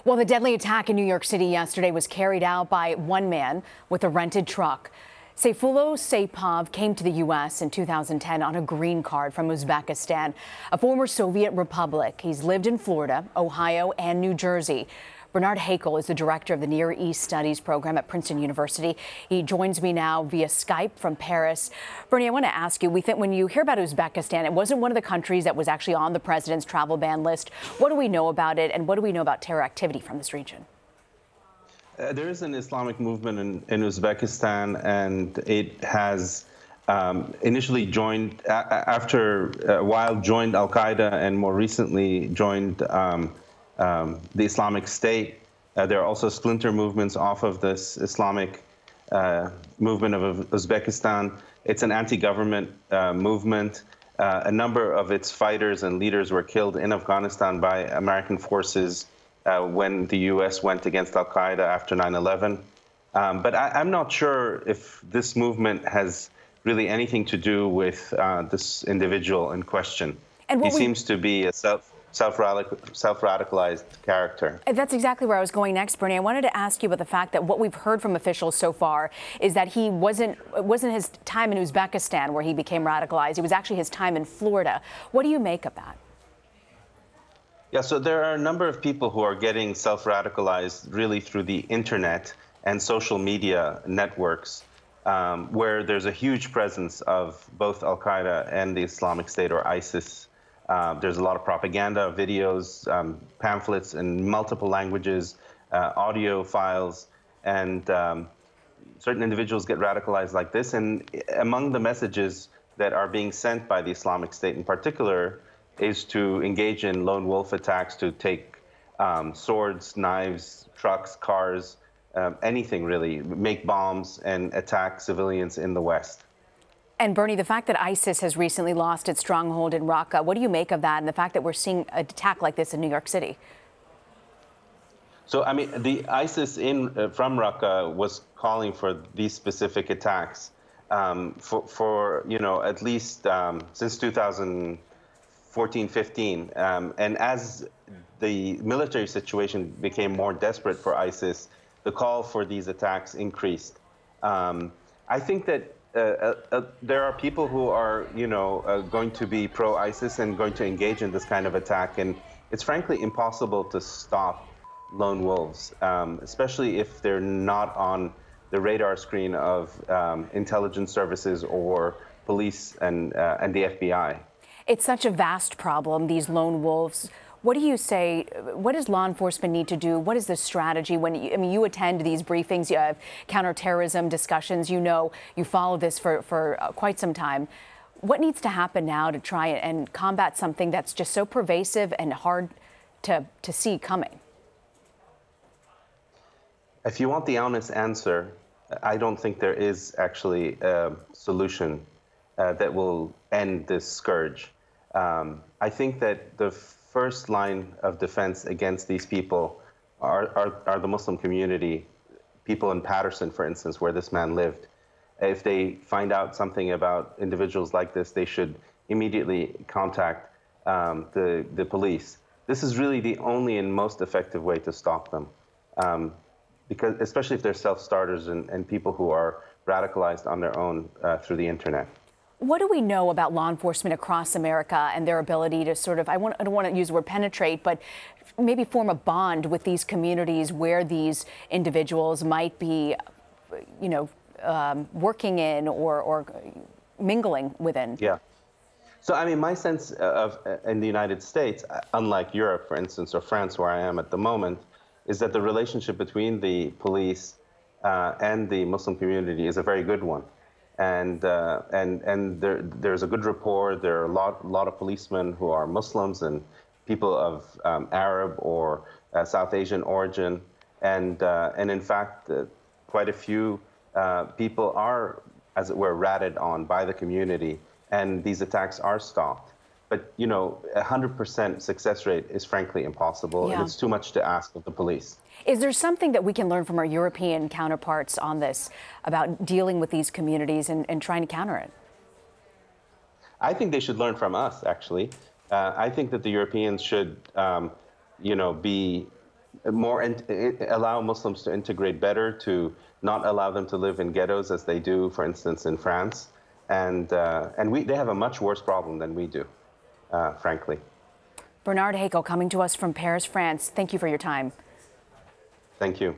Well, the deadly attack in New York City yesterday was carried out by one man with a rented truck. Seyfulo Saipov came to the U.S. in 2010 on a green card from Uzbekistan, a former Soviet republic. He's lived in Florida, Ohio, and New Jersey. Bernard Haykel is the director of the Near East Studies program at Princeton University. He joins me now via Skype from Paris. Bernie, I want to ask you, when you hear about Uzbekistan, it wasn't one of the countries that was actually on the president's travel ban list. What do we know about it, and what do we know about terror activity from this region? There is an Islamic movement in Uzbekistan, and it has initially joined, after a while, joined Al-Qaeda, and more recently joined the Islamic State. There are also splinter movements off of this Islamic movement of Uzbekistan. It's an anti-government movement. A number of its fighters and leaders were killed in Afghanistan by American forces when the U.S. went against Al-Qaeda after 9/11. But I'm not sure if this movement has really anything to do with this individual in question. And he seems to be a self-radicalized character. That's exactly where I was going next, Bernie. I wanted to ask you about the fact that what we've heard from officials so far is that it wasn't his time in Uzbekistan where he became radicalized. It was actually his time in Florida. What do you make of that? Yeah, so there are a number of people who are getting self-radicalized really through the internet and social media networks, where there's a huge presence of both Al-Qaeda and the Islamic State, or ISIS. There's a lot of propaganda, videos, pamphlets in multiple languages, audio files, and certain individuals get radicalized like this. And among the messages that are being sent by the Islamic State in particular is to engage in lone wolf attacks, to take swords, knives, trucks, cars, anything really, make bombs and attack civilians in the West. And Bernie, the fact that ISIS has recently lost its stronghold in Raqqa, what do you make of that, and the fact that we're seeing an attack like this in New York City? So, I mean, the ISIS from Raqqa was calling for these specific attacks for at least since 2014-15. And as the military situation became more desperate for ISIS, the call for these attacks increased. I think that there are people who are, going to be pro-ISIS and going to engage in this kind of attack, and it's frankly impossible to stop lone wolves, especially if they're not on the radar screen of intelligence services or police and the FBI. It's such a vast problem, these lone wolves. What do you say, what does law enforcement need to do? What is the strategy when, you attend these briefings, you have counterterrorism discussions, you follow this for quite some time. What needs to happen now to try and combat something that's just so pervasive and hard to see coming? If you want the honest answer, I don't think there is actually a solution that will end this scourge. I think that the first line of defense against these people are the Muslim community, people in Patterson, for instance, where this man lived. If they find out something about individuals like this, they should immediately contact the police. This is really the only and most effective way to stop them, because especially if they're self-starters and people who are radicalized on their own through the internet. What do we know about law enforcement across America and their ability to sort of, I don't want to use the word penetrate, but maybe form a bond with these communities where these individuals might be, working in or mingling within? Yeah. So, I mean, my sense in the United States, unlike Europe, for instance, or France, where I am at the moment, is that the relationship between the police and the Muslim community is a very good one. And there's a good rapport. There are a lot of policemen who are Muslims and people of Arab or South Asian origin, and in fact, quite a few people are, as it were, ratted on by the community, and these attacks are stopped. But 100% success rate is frankly impossible, and it's too much to ask of the police. Is there something that we can learn from our European counterparts on this about dealing with these communities and trying to counter it? I think they should learn from us, actually. I think that the Europeans should, be allow Muslims to integrate better, to not allow them to live in ghettos as they do, for instance, in France. And they have a much worse problem than we do, frankly. Bernard Haykel coming to us from Paris, France. Thank you for your time. Thank you.